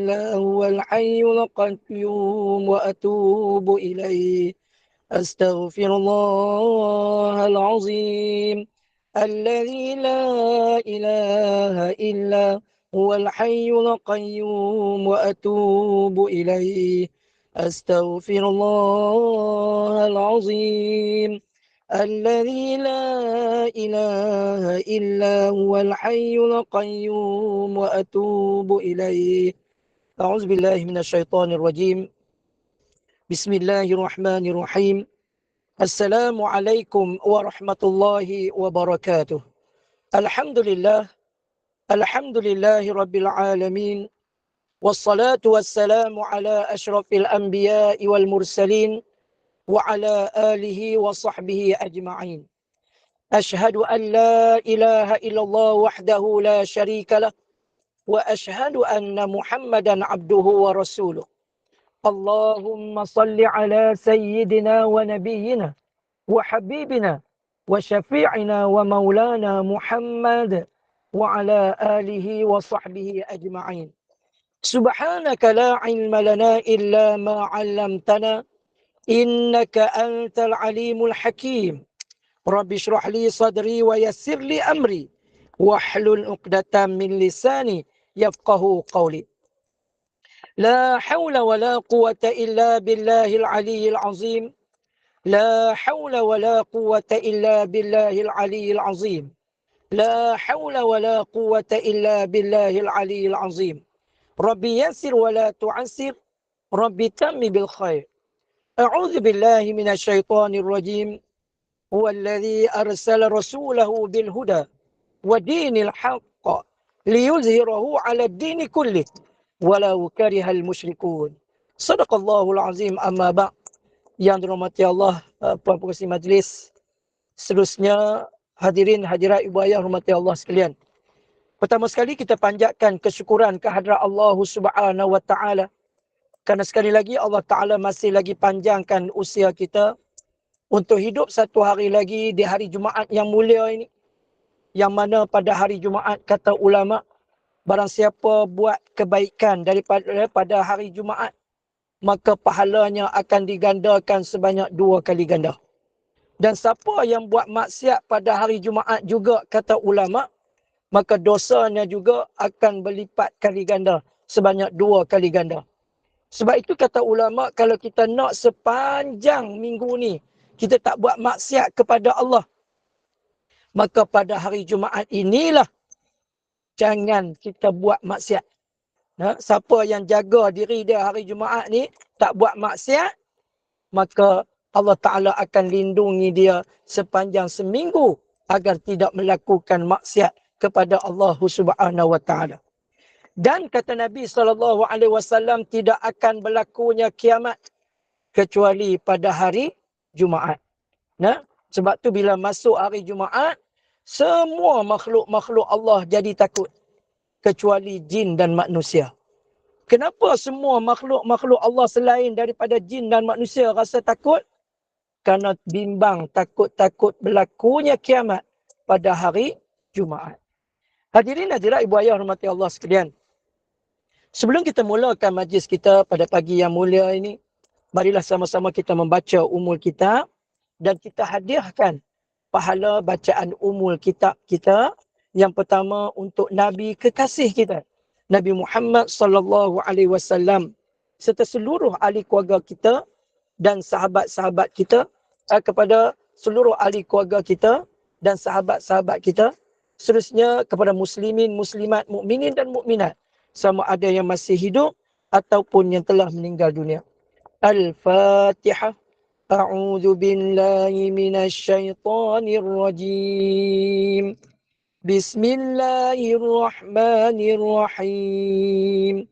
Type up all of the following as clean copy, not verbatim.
إلا هو الحي القيوم وأتوب إليه. أستغفر الله العظيم الذي لا إله إلا هو الحي القيوم وأتوب إليه. أستغفر الله العظيم الذي لا إله إلا هو الحي القيوم وأتوب إليه. أعوذ بالله من الشيطان الرجيم. بسم الله الرحمن الرحيم. السلام عليكم ورحمة الله وبركاته. الحمد لله رب العالمين، والصلاة والسلام على أشرف الأنبياء والمرسلين وعلى آله وصحبه أجمعين. أشهد أن لا إله إلا الله وحده لا شريك له، وأشهد أن محمدا عبده ورسوله. اللهم صل على سيدنا ونبينا وحبيبنا وشفيعنا ومولانا محمد وعلى آله وصحبه أجمعين. سبحانك لا علم لنا إلا ما علمتنا إنك أنت العليم الحكيم. رب اشرح لي صدري ويسر لي أمري واحلل عقدة من لساني يفقه قولي. لا حول ولا قوة إلا بالله العلي العظيم. لا حول ولا قوة إلا بالله العلي العظيم. لا حول ولا قوة إلا بالله العلي العظيم. ربي يسر ولا تعسر، ربي تم بالخير. أعوذ بالله من الشيطان الرجيم. هو الذي أرسل رسوله بالهدى ودين الحق ليظهره على الدين كله ولو كره المشركون. صدق الله العظيم. أما بعد. Yang dirahmati Allah, puan pengerusi majlis, seterusnya hadirin hadirat ibu ayah rahmati Allah sekalian. Pertama sekali kita panjatkan kesyukuran kehadrat Allah Subhanahu wa taala, kerana sekali lagi Allah Taala masih lagi panjangkan usia kita untuk hidup satu hari lagi di hari Jumaat yang mulia ini, yang mana pada hari Jumaat kata ulama, barang siapa buat kebaikan daripada hari Jumaat, maka pahalanya akan digandakan sebanyak 2 kali ganda. Dan siapa yang buat maksiat pada hari Jumaat juga kata ulama, maka dosanya juga akan berlipat kali ganda, sebanyak 2 kali ganda. Sebab itu kata ulama, kalau kita nak sepanjang minggu ni kita tak buat maksiat kepada Allah, maka pada hari Jumaat inilah jangan kita buat maksiat. Siapa yang jaga diri dia hari Jumaat ni tak buat maksiat, maka Allah Ta'ala akan lindungi dia sepanjang seminggu agar tidak melakukan maksiat kepada Allah Subhanahu wa Ta'ala. Dan kata Nabi SAW, tidak akan berlakunya kiamat kecuali pada hari Jumaat. Sebab tu bila masuk hari Jumaat, semua makhluk-makhluk Allah jadi takut, kecuali jin dan manusia. Kenapa semua makhluk-makhluk Allah selain daripada jin dan manusia rasa takut? Kerana bimbang, takut berlakunya kiamat pada hari Jumaat. Hadirin hadirat ibu ayah rahmati Allah sekalian. Sebelum kita mulakan majlis kita pada pagi yang mulia ini, marilah sama-sama kita membaca umul kitab dan kita hadiahkan pahala bacaan umul kitab kita. Yang pertama untuk Nabi kekasih kita, Nabi Muhammad sallallahu alaihi wasallam, serta seluruh ahli keluarga kita dan sahabat-sahabat kita, kepada seluruh ahli keluarga kita dan sahabat-sahabat kita, seterusnya kepada muslimin, muslimat, mukminin dan mukminat, sama ada yang masih hidup ataupun yang telah meninggal dunia. Al-Fatihah. A'udzu billahi minasy syaithanir rajim. Bismillahirrahmanirrahim.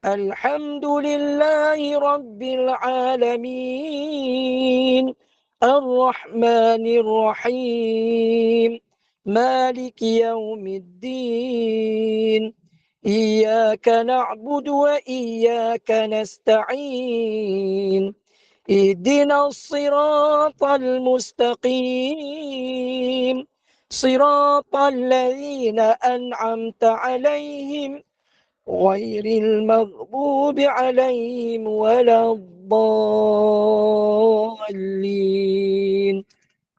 Alhamdulillahi rabbil alamin. Ar-Rahmanir-Rahim. Maliki yaumiddin. Iyyaka na'budu wa iyyaka nasta'in. Ihdinas siratal mustaqim. صراط الذين أنعمت عليهم ghairil maghdubi alaihim waladdallin.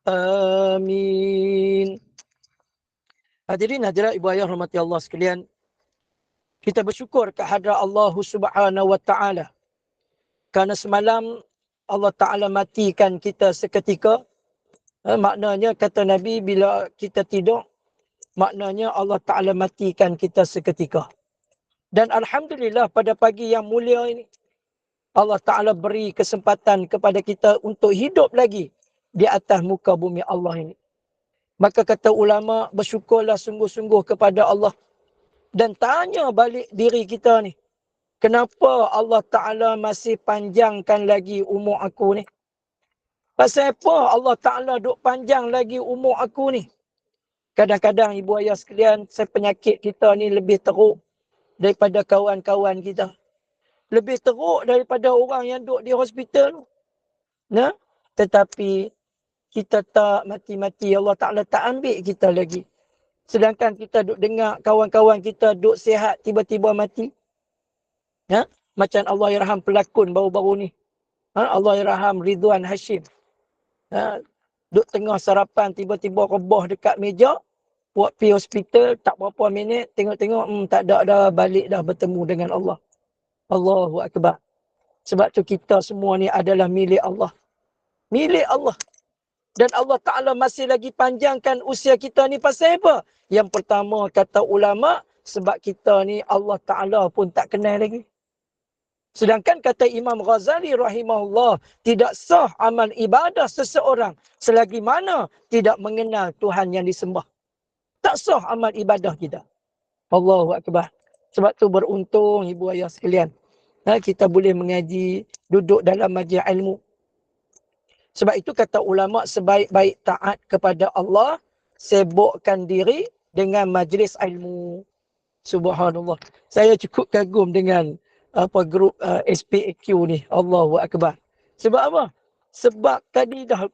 Amin. Hadirin hadirat ibu ayah rahmati Allah sekalian, kita bersyukur kehadrat Allah Subhanahu wa taala kerana semalam Allah Taala matikan kita seketika. Maknanya kata Nabi, bila kita tidur, maknanya Allah Taala matikan kita seketika. Dan alhamdulillah pada pagi yang mulia ini Allah Taala beri kesempatan kepada kita untuk hidup lagi di atas muka bumi Allah ini. Maka kata ulama, bersyukurlah sungguh-sungguh kepada Allah dan tanya balik diri kita ni, kenapa Allah Ta'ala masih panjangkan lagi umur aku ni? Pasal apa Allah Ta'ala duk panjang lagi umur aku ni? Kadang-kadang ibu ayah sekalian, penyakit kita ni lebih teruk daripada kawan-kawan kita. Lebih teruk daripada orang yang duduk di hospital. Nah, tetapi kita tak mati-mati, Allah Ta'ala tak ambil kita lagi. Sedangkan kita duk dengar kawan-kawan kita duk sihat, tiba-tiba mati. Ya? Macam Allahyarham pelakon baru-baru ni. Allahyarham Ridwan Hashim. Duk tengah sarapan, tiba-tiba rebah dekat meja. Buat pergi hospital, tak berapa minit, tengok-tengok, tak ada dah, balik dah bertemu dengan Allah. Allahu Akbar. Sebab tu kita semua ni adalah milik Allah. Milik Allah. Dan Allah Ta'ala masih lagi panjangkan usia kita ni pasal apa? Yang pertama kata ulama, sebab kita ni Allah Ta'ala pun tak kenal lagi. Sedangkan kata Imam Ghazali rahimahullah, tidak sah amal ibadah seseorang selagi mana tidak mengenal Tuhan yang disembah. Tak sah amal ibadah kita. Allahu Akbar. Sebab tu beruntung ibu ayah sekalian. Kita boleh mengaji, duduk dalam majlis ilmu. Sebab itu kata ulama, sebaik-baik taat kepada Allah, sibukkan diri dengan majlis ilmu. Subhanallah. Saya cukup kagum dengan grup SPAQ ni. Allahu Akbar. Sebab apa? Sebab tadi dah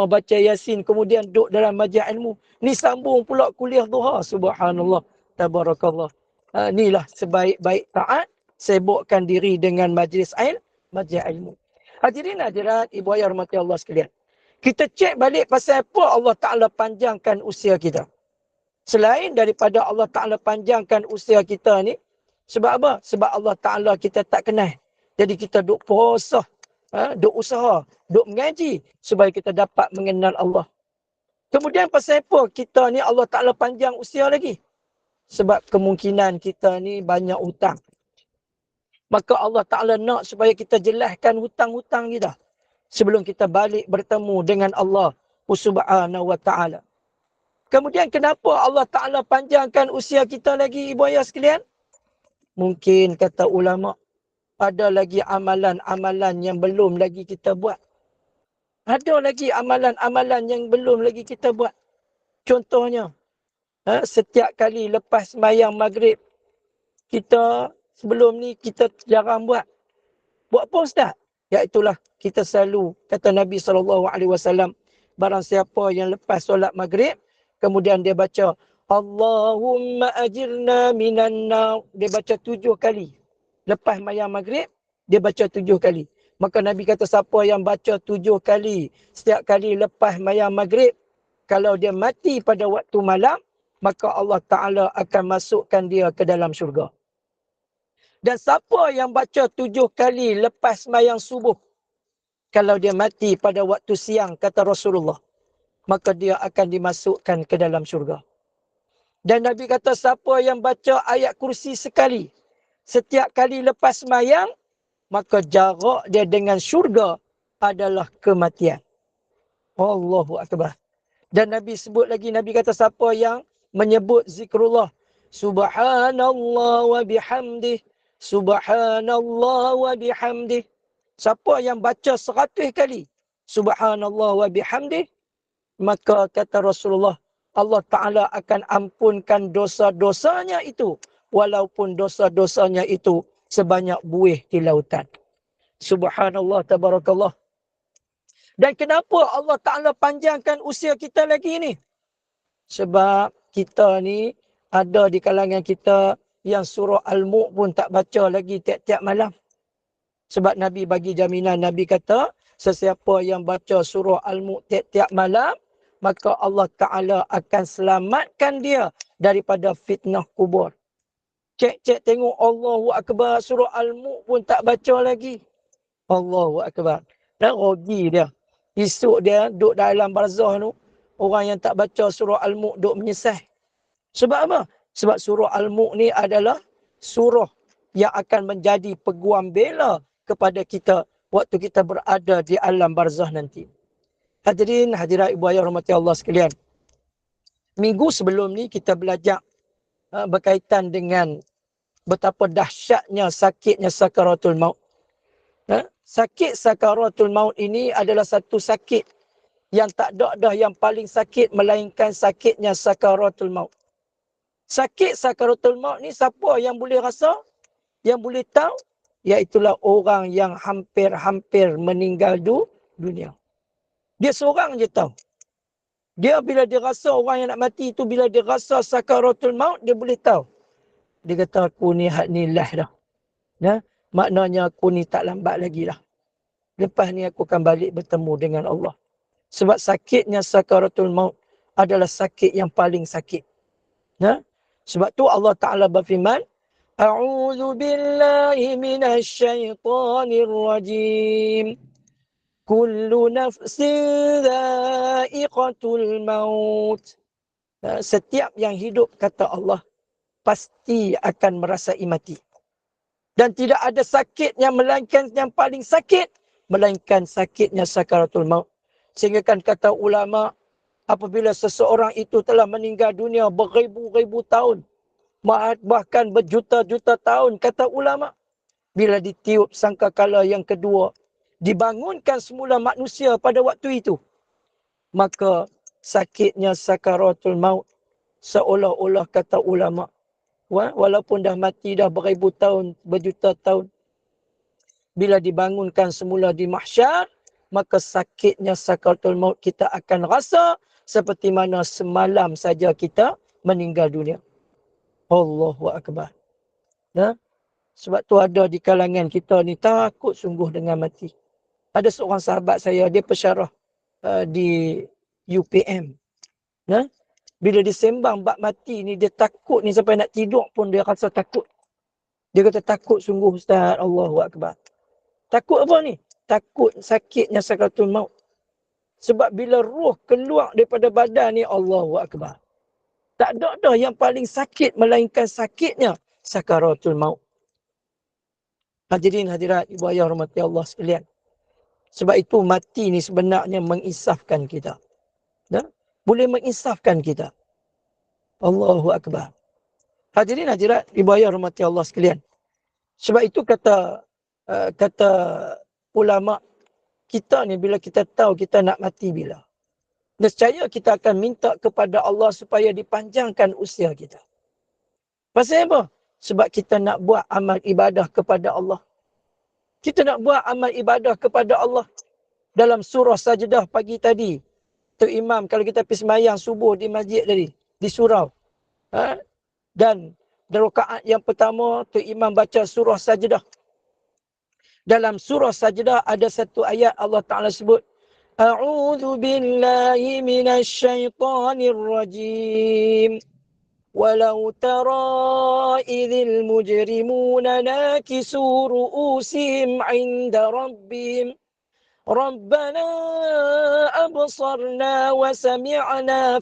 baca Yasin, kemudian duduk dalam majlis ilmu. Ni sambung pula kuliah duha. Subhanallah. Tabarakallah. Inilah sebaik-baik taat, sibukkan diri dengan majlis ilmu. Hadirin hadirat, ibu ayah rahmati Allah sekalian. Kita cek balik pasal apa Allah Ta'ala panjangkan usia kita. Selain daripada Allah Ta'ala panjangkan usia kita ni, sebab apa? Sebab Allah Ta'ala kita tak kenal. Jadi kita duk puasa, duk usaha, duk mengaji supaya kita dapat mengenal Allah. Kemudian pasal apa kita ni Allah Ta'ala panjang usia lagi? Sebab kemungkinan kita ni banyak hutang. Maka Allah Ta'ala nak supaya kita jelaskan hutang-hutang kita sebelum kita balik bertemu dengan Allah Subhanahu wa Ta'ala. Kemudian kenapa Allah Ta'ala panjangkan usia kita lagi ibu ayah sekalian? Mungkin kata ulama, ada lagi amalan-amalan yang belum lagi kita buat. Ada lagi amalan-amalan yang belum lagi kita buat. Contohnya, setiap kali lepas sembahyang maghrib, kita sebelum ni kita jarang buat. Buat apa ustaz? Iaitulah kita selalu, kata Nabi SAW, barang siapa yang lepas solat maghrib, kemudian dia baca, Allahumma ajirna minan nar. Dia baca 7 kali. Lepas sembahyang maghrib, dia baca 7 kali. Maka Nabi kata siapa yang baca 7 kali, setiap kali lepas sembahyang maghrib, kalau dia mati pada waktu malam, maka Allah Ta'ala akan masukkan dia ke dalam syurga. Dan siapa yang baca 7 kali lepas sembahyang subuh, kalau dia mati pada waktu siang, kata Rasulullah, maka dia akan dimasukkan ke dalam syurga. Dan Nabi kata siapa yang baca ayat kursi sekali, setiap kali lepas sembahyang, maka jarak dia dengan syurga adalah kematian. Allahu Akbar. Dan Nabi sebut lagi, Nabi kata siapa yang menyebut zikrullah, Subhanallah wa bihamdih, Subhanallah wa bihamdih. Siapa yang baca 100 kali Subhanallah wa bihamdih, maka kata Rasulullah, Allah Ta'ala akan ampunkan dosa-dosanya itu, walaupun dosa-dosanya itu sebanyak buih di lautan. Subhanallah, tabarakallah. Dan kenapa Allah Ta'ala panjangkan usia kita lagi ni? Sebab kita ni ada di kalangan kita yang surah Al-Mulk pun tak baca lagi tiap-tiap malam. Sebab Nabi bagi jaminan, Nabi kata, sesiapa yang baca surah Al-Mulk tiap-tiap malam, maka Allah Ta'ala akan selamatkan dia daripada fitnah kubur. Cek tengok Allahu Akbar, surah Al-Mulk pun tak baca lagi. Allahu Akbar. Dan rugi dia. Esok dia duduk dalam barzah tu, orang yang tak baca surah Al-Mulk duduk menyesal. Sebab apa? Sebab surah Al-Mulk ni adalah surah yang akan menjadi peguam bela kepada kita waktu kita berada di alam barzah nanti. Hadirin hadirat ibu ayah rahmati Allah sekalian. Minggu sebelum ni kita belajar berkaitan dengan betapa dahsyatnya sakitnya sakaratul maut. Sakit sakaratul maut ini adalah satu sakit yang tak ada dah yang paling sakit melainkan sakitnya sakaratul maut. Sakit sakaratul maut ni siapa yang boleh rasa? Yang boleh tahu? Iaitulah orang yang hampir-hampir meninggal dunia. Dia seorang je tahu. Dia bila dia rasa orang yang nak mati itu, bila dia rasa sakaratul maut, dia boleh tahu. Dia kata, aku ni hak ni lah dah. Ya? Maknanya aku ni tak lambat lagi lah. Lepas ni aku akan balik bertemu dengan Allah. Sebab sakitnya sakaratul maut adalah sakit yang paling sakit. Ya? Sebab tu Allah Ta'ala berfirman, A'udzu billahi minasyaitonir rajim. Kullu nafsin dha'iqatul maut. Setiap yang hidup, kata Allah, pasti akan merasai mati. Dan tidak ada sakit yang melainkan yang paling sakit, melainkan sakitnya sakaratul maut. Sehingga kan kata ulama, apabila seseorang itu telah meninggal dunia beribu-ribu tahun, bahkan berjuta-juta tahun, kata ulama, bila ditiup sangkakala yang kedua, dibangunkan semula manusia pada waktu itu, maka sakitnya sakaratul maut seolah-olah, kata ulama, walaupun dah mati dah beribu tahun, berjuta tahun, bila dibangunkan semula di mahsyar, maka sakitnya sakaratul maut kita akan rasa seperti mana semalam saja kita meninggal dunia. Allahu Akbar. Ya? Sebab tu ada di kalangan kita ni takut sungguh dengan mati. Ada seorang sahabat saya, dia pesyarah di UPM. Ya? Bila dia sembang bab mati ni, dia takut ni sampai nak tidur pun dia rasa takut. Dia kata takut sungguh Ustaz. Allahu Akbar. Takut apa ni? Takut sakitnya sakaratul maut. Sebab bila roh keluar daripada badan ni, Allahu Akbar. Tak ada dah yang paling sakit melainkan sakitnya sakaratul maut. Hadirin hadirat ibu ayah rahmati Allah sekalian. Sebab itu mati ni sebenarnya menginsafkan kita. Ya? Boleh menginsafkan kita. Allahu Akbar. Hadirin hadirat ibu ayah rahmati Allah sekalian. Sebab itu kata ulama, kita ni bila kita tahu kita nak mati bila, nescaya kita akan minta kepada Allah supaya dipanjangkan usia kita. Pasal apa? Sebab kita nak buat amal ibadah kepada Allah. Kita nak buat amal ibadah kepada Allah. Dalam surah Sajdah pagi tadi, Tok Imam kalau kita pergi sembahyang subuh di masjid tadi, di surau. Dan rakaat yang pertama, Tok Imam baca surah Sajdah. Dalam surah Sajdah ada satu ayat Allah Ta'ala sebut, A'udzu billahi minasyaitonir rajim. Walau tara idhil mujrimuna nakisu ru'usihim 'inda rabbihim. Rabbana absarna wa sami'na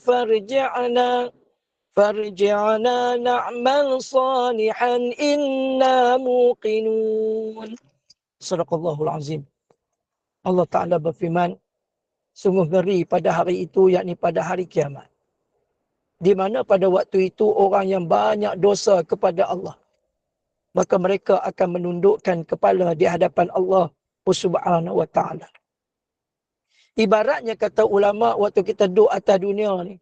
farji'na na'mal salihan inna muqinun. Sadaqallahul azim. Allah Ta'ala berfirman, sungguh ngeri pada hari itu, yakni pada hari kiamat. Di mana pada waktu itu orang yang banyak dosa kepada Allah, maka mereka akan menundukkan kepala di hadapan Allah Subhanahu wa Ta'ala. Ibaratnya kata ulama, waktu kita duduk atas dunia ni,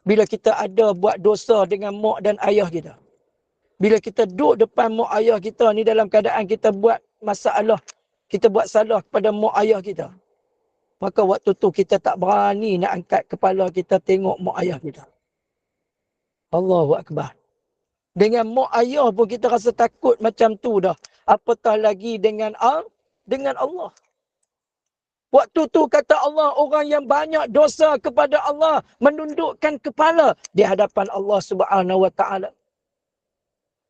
bila kita ada buat dosa dengan mak dan ayah kita, bila kita duduk depan mak ayah kita ni dalam keadaan kita buat masalah, kita buat salah kepada mak ayah kita, maka waktu tu kita tak berani nak angkat kepala kita tengok mak ayah kita. Allahu Akbar. Dengan mak ayah pun kita rasa takut macam tu dah. Apatah lagi dengan Allah. Waktu tu kata Allah, orang yang banyak dosa kepada Allah menundukkan kepala di hadapan Allah Subhanahu wa taala.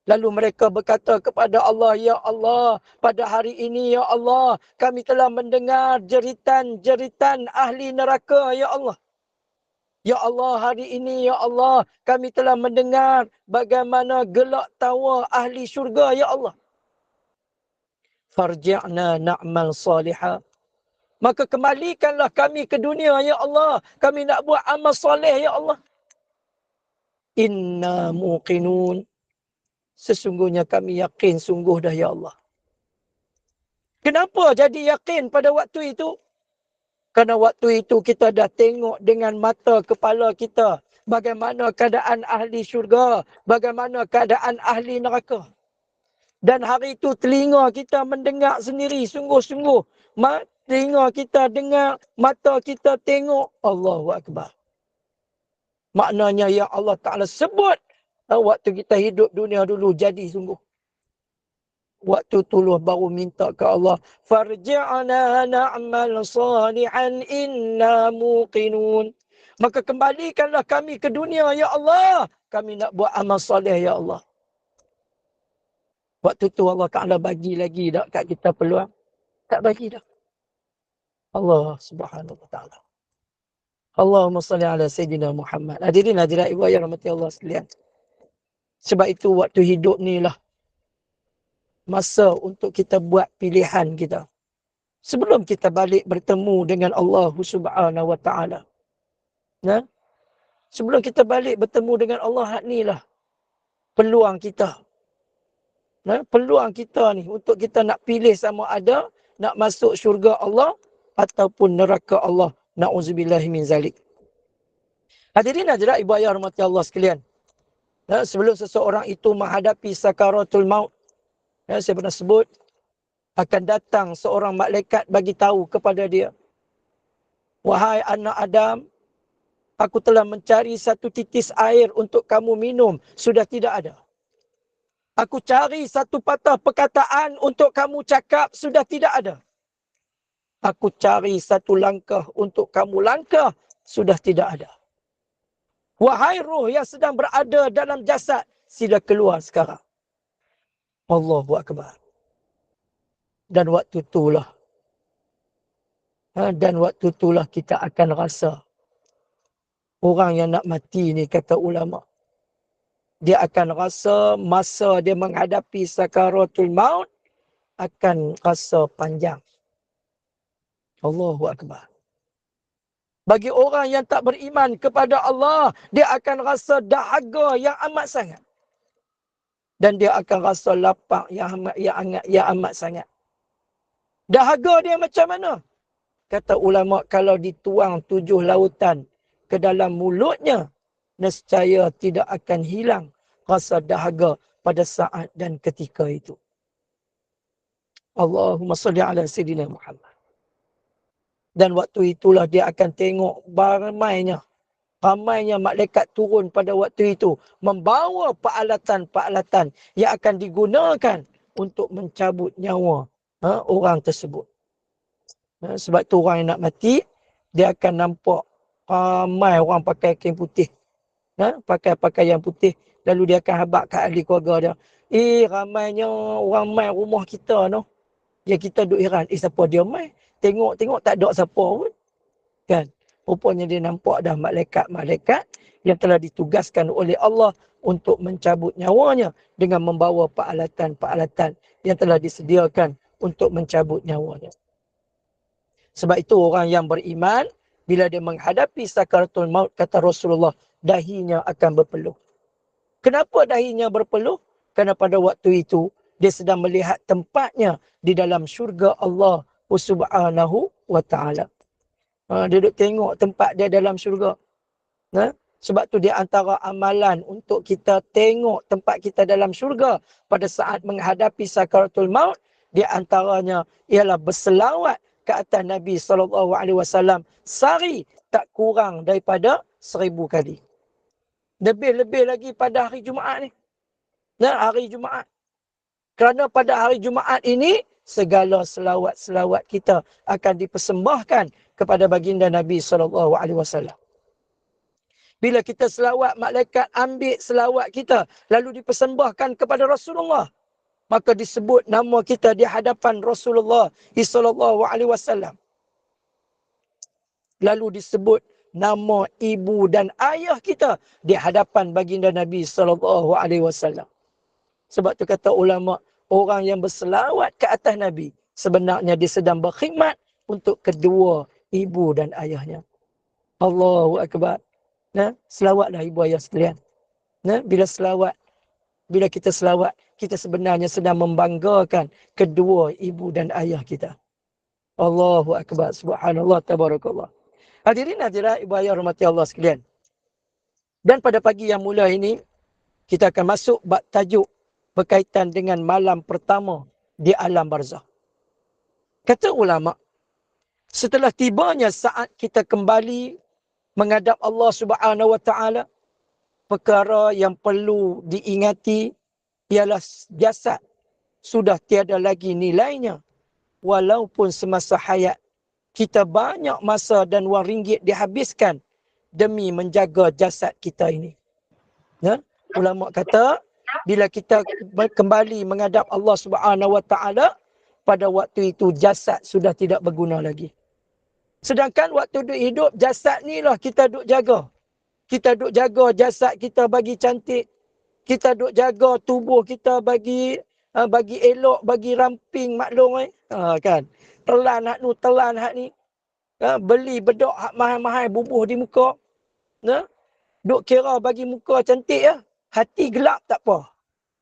Lalu mereka berkata kepada Allah, ya Allah, pada hari ini ya Allah, kami telah mendengar jeritan-jeritan ahli neraka ya Allah. Ya Allah, hari ini ya Allah, kami telah mendengar bagaimana gelak tawa ahli syurga ya Allah. Farji'na na'mal salihah. Maka kembalikanlah kami ke dunia, ya Allah. Kami nak buat amal soleh, ya Allah. Inna muqinun. Sesungguhnya kami yakin sungguh dah, ya Allah. Kenapa jadi yakin pada waktu itu? Karena waktu itu kita dah tengok dengan mata kepala kita. Bagaimana keadaan ahli syurga. Bagaimana keadaan ahli neraka. Dan hari itu telinga kita mendengar sendiri sungguh-sungguh. Telinga kita dengar, mata kita tengok. Allahu Akbar. Maknanya yang Allah Ta'ala sebut. Waktu kita hidup dunia dulu jadi sungguh. Waktu tuluh baru minta ke Allah. Farji'na na'mal salihan inna muqinun. Maka kembalikanlah kami ke dunia ya Allah. Kami nak buat amal salih ya Allah. Waktu tu Allah Ta'ala bagi lagi tak kat kita peluang? Tak bagi dah. Allah Subhanahu wa taala. Allahumma salli ala Sayyidina Muhammad. Hadirin hadirat ibu ayah rahmati Allah sekalian. Sebab itu waktu hidup ni lah masa untuk kita buat pilihan kita. Sebelum kita balik bertemu dengan Allah Subhanahu wa taala. Nah, sebelum kita balik bertemu dengan Allah, ni lah peluang kita. Nah, peluang kita ni untuk kita nak pilih sama ada nak masuk syurga Allah ataupun neraka Allah. Na'udzubillahi min zalik. Hadirin hadirat ibu ayah rahmati Allah sekalian. Sebelum seseorang itu menghadapi sakaratul maut, saya pernah sebut, akan datang seorang malaikat bagi tahu kepada dia. Wahai anak Adam, aku telah mencari satu titis air untuk kamu minum. Sudah tidak ada. Aku cari satu patah perkataan untuk kamu cakap. Sudah tidak ada. Aku cari satu langkah untuk kamu langkah. Sudah tidak ada. Wahai roh yang sedang berada dalam jasad. Sila keluar sekarang. Allahu Akbar. Dan waktu itulah. Dan waktu itulah kita akan rasa. Orang yang nak mati ni kata ulama. Dia akan rasa masa dia menghadapi sakaratul maut. Akan rasa panjang. Allahu Akbar. Bagi orang yang tak beriman kepada Allah, dia akan rasa dahaga yang amat sangat. Dan dia akan rasa lapar yang amat sangat. Dahaga dia macam mana? Kata ulama, kalau dituang 7 lautan ke dalam mulutnya, nescaya tidak akan hilang rasa dahaga pada saat dan ketika itu. Allahumma salli ala Sayyidina Muhammad. Dan waktu itulah dia akan tengok ramainya malaikat turun pada waktu itu. Membawa peralatan-peralatan yang akan digunakan untuk mencabut nyawa orang tersebut. Sebab tu orang yang nak mati, dia akan nampak ramai orang pakai kain putih. Pakai pakaian putih. Lalu dia akan habaq kat ahli keluarga dia. Ramainya orang mai rumah kita no. Ya kita duk heran. Siapa dia mai? Tengok-tengok tak ada siapa pun. Kan? Rupanya dia nampak dah malaikat-malaikat yang telah ditugaskan oleh Allah untuk mencabut nyawanya dengan membawa peralatan-peralatan yang telah disediakan untuk mencabut nyawanya. Sebab itu orang yang beriman, bila dia menghadapi sakaratul maut, kata Rasulullah, dahinya akan berpeluh. Kenapa dahinya berpeluh? Kerana pada waktu itu, dia sedang melihat tempatnya di dalam syurga Allah Subhanahu wa ta'ala. Dia duduk tengok tempat dia dalam syurga. Sebab tu dia antara amalan untuk kita tengok tempat kita dalam syurga pada saat menghadapi sakaratul maut, di antaranya ialah berselawat ke atas Nabi SAW sehari tak kurang daripada 1000 kali. Lebih-lebih lagi pada hari Jumaat ni. Hari Jumaat. Kerana pada hari Jumaat ini, segala selawat-selawat kita akan dipersembahkan kepada baginda Nabi SAW. Bila kita selawat, malaikat ambil selawat kita, lalu dipersembahkan kepada Rasulullah. Maka disebut nama kita di hadapan Rasulullah SAW. Lalu disebut nama ibu dan ayah kita di hadapan baginda Nabi SAW. Sebab tu kata ulama, orang yang berselawat ke atas Nabi, sebenarnya dia sedang berkhidmat untuk kedua ibu dan ayahnya. Allahu Akbar. Selawatlah ibu ayah sekalian. Bila kita selawat, kita sebenarnya sedang membanggakan kedua ibu dan ayah kita. Allahu Akbar. Subhanallah. Tabarakallah. Hadirin hadirat ibu ayah rahmati Allah sekalian. Dan pada pagi yang mula ini, kita akan masuk bab tajuk berkaitan dengan malam pertama di alam barzah. Kata ulama, setelah tibanya saat kita kembali menghadap Allah Subhanahu Wa Taala, perkara yang perlu diingati ialah jasad sudah tiada lagi nilainya. Walaupun semasa hayat kita banyak masa dan wang ringgit dihabiskan demi menjaga jasad kita ini. Ulama kata, bila kita kembali menghadap Allah Subhanahu Wa Taala, pada waktu itu jasad sudah tidak berguna lagi. Sedangkan waktu duk hidup, jasad ni lah kita duk jaga. Kita duk jaga jasad kita bagi cantik. Kita duk jaga tubuh kita bagi elok, bagi ramping, maklum kan. Telan hak nu, telan hak ni. Beli bedok hak mahal-mahal bubuh di muka. Duk kira bagi muka cantik ya. Hati gelap tak apa.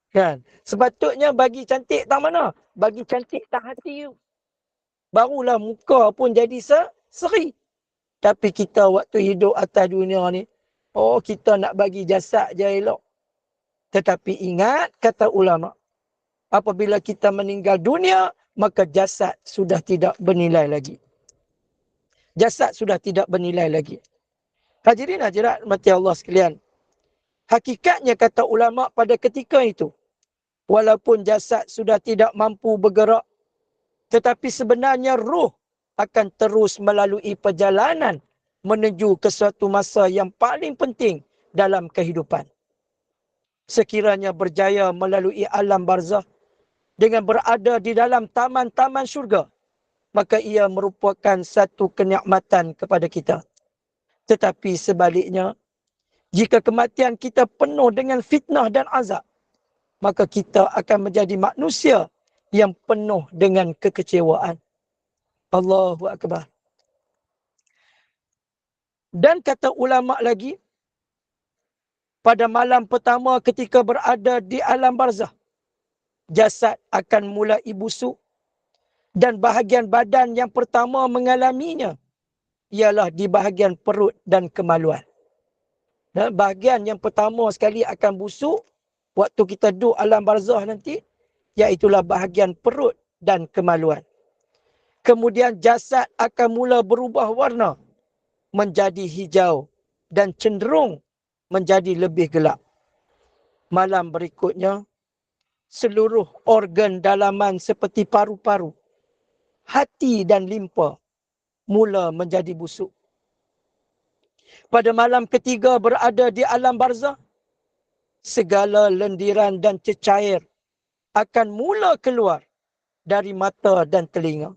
Kan? Sepatutnya bagi cantik tak mana? Bagi cantik tak hati you. Barulah muka pun jadi seri. Tapi kita waktu hidup atas dunia ni, kita nak bagi jasad je elok. Tetapi ingat kata ulama, apabila kita meninggal dunia, maka jasad sudah tidak bernilai lagi. Jasad sudah tidak bernilai lagi. Hadirin hadirat mati Allah sekalian. Hakikatnya kata ulama pada ketika itu, walaupun jasad sudah tidak mampu bergerak, tetapi sebenarnya ruh akan terus melalui perjalanan menuju ke suatu masa yang paling penting dalam kehidupan. Sekiranya berjaya melalui alam barzah dengan berada di dalam taman-taman syurga, maka ia merupakan satu kenikmatan kepada kita. Tetapi sebaliknya, jika kematian kita penuh dengan fitnah dan azab, maka kita akan menjadi manusia yang penuh dengan kekecewaan. Allahu Akbar. Dan kata ulama lagi, pada malam pertama ketika berada di alam barzah, jasad akan mulai busuk dan bahagian badan yang pertama mengalaminya ialah di bahagian perut dan kemaluan. Dan bahagian yang pertama sekali akan busuk waktu kita duduk alam barzah nanti, iaitulah bahagian perut dan kemaluan. Kemudian jasad akan mula berubah warna menjadi hijau dan cenderung menjadi lebih gelap. Malam berikutnya, seluruh organ dalaman seperti paru-paru, hati dan limpa mula menjadi busuk. Pada malam ketiga berada di alam barzah, segala lendiran dan cecair akan mula keluar dari mata dan telinga.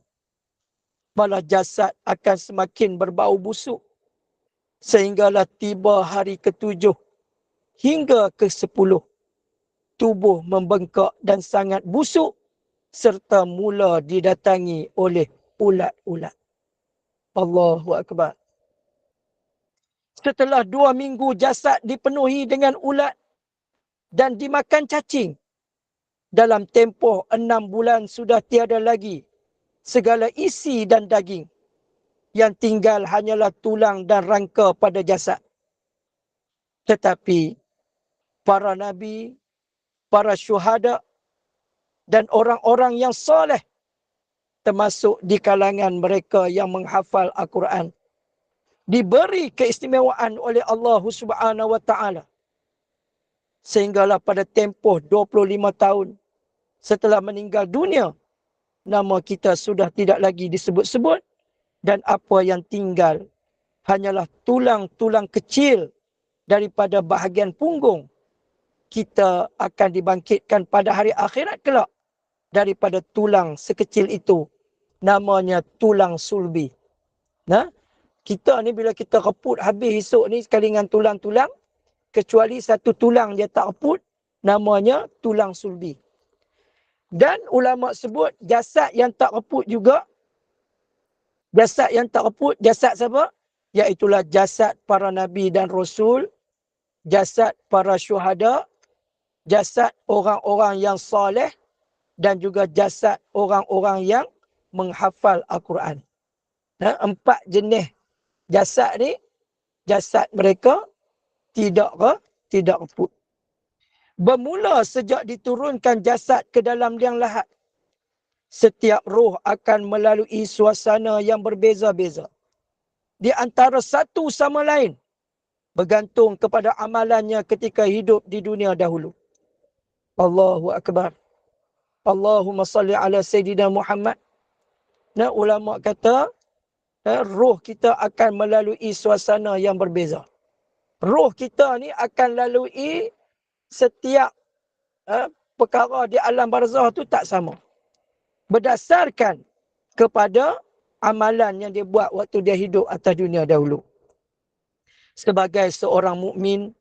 Malah jasad akan semakin berbau busuk sehinggalah tiba hari ke-7 hingga ke-10. Tubuh membengkak dan sangat busuk serta mula didatangi oleh ulat-ulat. Allahu Akbar. Setelah 2 minggu jasad dipenuhi dengan ulat dan dimakan cacing, dalam tempoh 6 bulan sudah tiada lagi segala isi dan daging. Yang tinggal hanyalah tulang dan rangka pada jasad. Tetapi para nabi, para syuhada dan orang-orang yang soleh, termasuk di kalangan mereka yang menghafal Al-Quran, diberi keistimewaan oleh Allah Subhanahu Wa Taala. Sehinggalah pada tempoh 25 tahun setelah meninggal dunia, nama kita sudah tidak lagi disebut-sebut dan apa yang tinggal hanyalah tulang-tulang kecil daripada bahagian punggung. Kita akan dibangkitkan pada hari akhirat kelak daripada tulang sekecil itu. Namanya tulang sulbi. Nah, kita ni bila kita reput habis esok ni sekali dengan tulang-tulang, kecuali satu tulang dia tak reput, namanya tulang sulbi. Dan ulama sebut jasad yang tak reput juga, jasad yang tak reput, jasad siapa? Iaitulah jasad para nabi dan rasul, jasad para syuhada, jasad orang-orang yang soleh dan juga jasad orang-orang yang menghafal Al-Quran. Nah, 4 jenis jasad ni, jasad mereka tidak reput. Bermula sejak diturunkan jasad ke dalam liang lahat, setiap roh akan melalui suasana yang berbeza-beza di antara satu sama lain, bergantung kepada amalannya ketika hidup di dunia dahulu. Allahu Akbar. Allahumma salli ala Sayyidina Muhammad. Nah, ulama kata, roh kita akan melalui suasana yang berbeza. Roh kita ni akan lalui setiap perkara di alam barzah tu tak sama. Berdasarkan kepada amalan yang dia buat waktu dia hidup atas dunia dahulu. Sebagai seorang mukmin,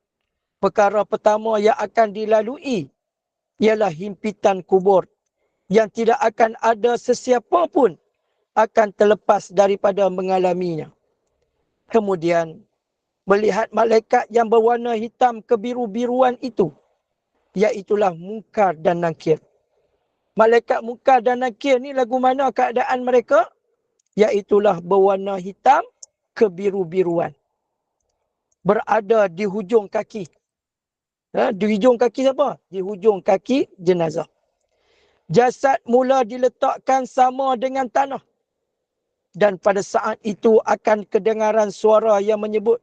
perkara pertama yang akan dilalui ialah himpitan kubur yang tidak akan ada sesiapa pun akan terlepas daripada mengalaminya. Kemudian, melihat malaikat yang berwarna hitam kebiru-biruan itu, iaitulah Munkar dan Nakir. Malaikat Munkar dan Nakir ni lagu mana keadaan mereka? Iaitulah berwarna hitam kebiru-biruan. Berada di hujung kaki. Di hujung kaki siapa? Di hujung kaki jenazah. Jasad mula diletakkan sama dengan tanah. Dan pada saat itu akan kedengaran suara yang menyebut,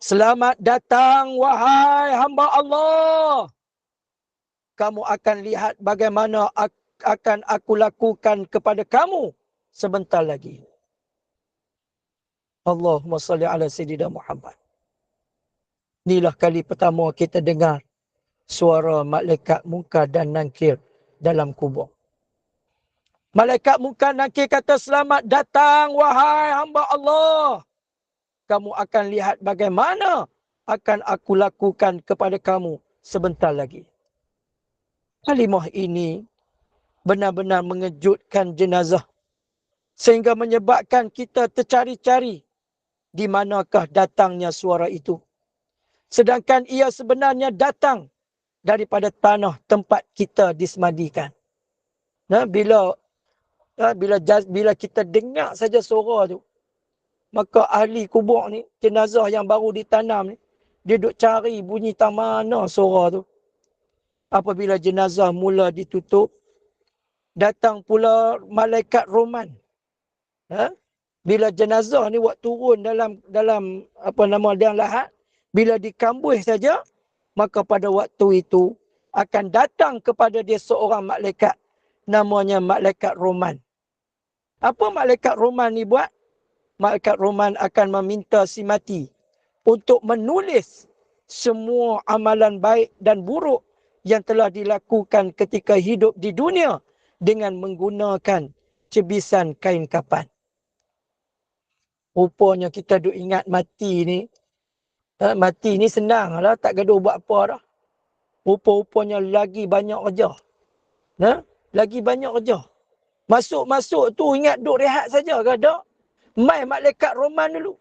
"Selamat datang wahai hamba Allah. Kamu akan lihat bagaimana akan aku lakukan kepada kamu sebentar lagi." Allahumma salli ala Sayyidina Muhammad. Inilah kali pertama kita dengar suara malaikat Munkar dan Nakir dalam kubur. Malaikat Munkar Nakir kata, "Selamat datang wahai hamba Allah. Kamu akan lihat bagaimana akan aku lakukan kepada kamu sebentar lagi." Kalimah ini benar-benar mengejutkan jenazah sehingga menyebabkan kita tercari-cari di manakah datangnya suara itu. Sedangkan ia sebenarnya datang daripada tanah tempat kita disemadikan. Nah, bila kita dengar saja suara tu, maka ahli kubur ni, jenazah yang baru ditanam ni, dia duk cari bunyi tak mana suara tu. Apabila jenazah mula ditutup, datang pula malaikat Roman. Bila jenazah ni waktu turun dalam liang lahat, bila dikambuh saja, maka pada waktu itu akan datang kepada dia seorang malaikat, namanya malaikat Roman. Apa malaikat Roman ni buat? Malaikat Roman akan meminta si mati untuk menulis semua amalan baik dan buruk yang telah dilakukan ketika hidup di dunia dengan menggunakan cebisan kain kapan. Rupanya kita duk ingat mati ni. Mati ni senang lah, tak gaduh buat apa dah. Rupa-rupanya lagi banyak kerja. Lagi banyak kerja. Masuk-masuk tu ingat duk rehat saja ke tak? Mai malaikat Roman dulu.